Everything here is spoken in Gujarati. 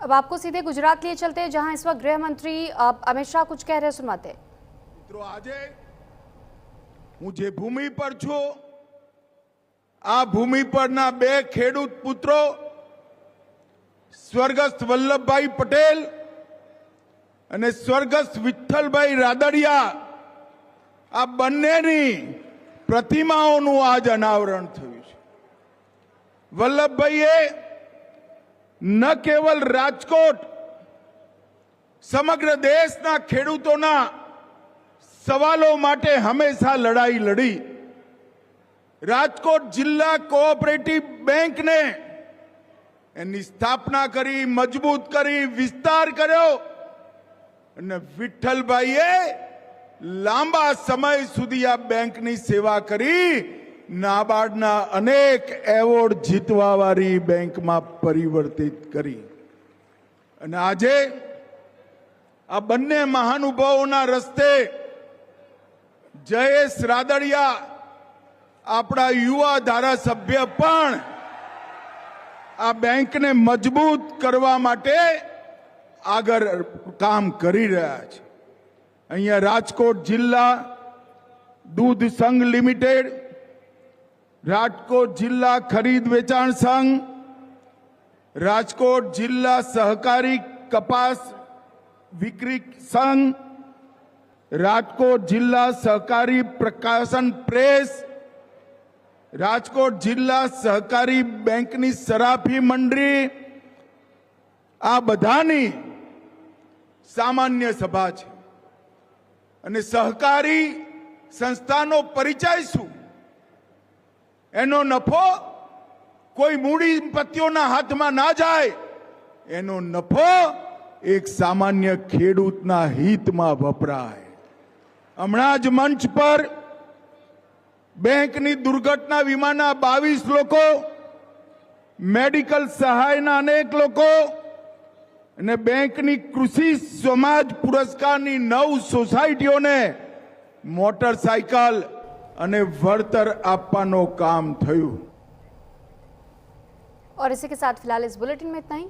अब आपको सीधे गुजरात लिए चलते हैं, जहां इस वक्त गृह मंत्री अमित शाह कुछ कह रहे हैं, सुनवाते। मित्रों, આજે હું જે ભૂમિ પર છું, આ ભૂમિ પરના બે ખેડૂત પુત્રો સ્વર્ગસ્થ વલ્લભભાઈ પટેલ અને સ્વર્ગસ્થ વિઠ્ઠલભાઈ રાદડિયા, આ બંનેની પ્રતિમાઓનું આજ અનાવરણ થયું છે। વલ્લભભાઈએ ન કેવલ રાજકોટ, સમગ્ર દેશના ખેડૂતોના સવાલો માટે હંમેશા લડાઈ લડી। રાજકોટ જિલ્લા કોઓપરેટિવ બેંકને એની સ્થાપના કરી, મજબૂત કરી, વિસ્તાર કર્યો અને વિઠ્ઠલભાઈએ લાંબા સમય સુધી આ બેંકની સેવા કરી, નાબાર્ડના અનેક એવોર્ડ જીતવાવાળી બેંકમાં પરિવર્તિત કરી। અને આજે આ બંને મહાનુભાવોના રસ્તે જયેશ રાદડિયા, આપણા યુવા ધારાસભ્ય, પણ આ બેંકને મજબૂત કરવા માટે આગળ કામ કરી રહ્યા છે। અહીંયા રાજકોટ જિલ્લા દૂધ સંઘ લિમિટેડ, રાજકોટ જિલ્લા ખરીદ વેચાણ સંઘ, રાજકોટ જિલ્લા સહકારી કપાસ વિક્રી સંઘ, રાજકોટ જિલ્લા સહકારી પ્રકાશન પ્રેસ, રાજકોટ જિલ્લા સહકારી બેંકની સરાફી મંડળી, આ બધાની સામાન્ય સભા છે। અને સહકારી સંસ્થાનો પરિચય શું? એનો નફો કોઈ મૂડીપતિઓના હાથમાં ના જાય, એનો નફો એક સામાન્ય ખેડૂતના હિતમાં વપરાય। હમણાં જ મંચ પર બેંકની દુર્ઘટના વીમાના 22 લોકો, મેડિકલ સહાયના અનેક લોકો અને બેંકની કૃષિ સમાજ પુરસ્કારની 9 સોસાયટીઓને મોટરસાયકલ અને વળતર આપવાનો કામ થયું। और इसी के साथ फिलहाल इस बुलेटिन में इतना ही।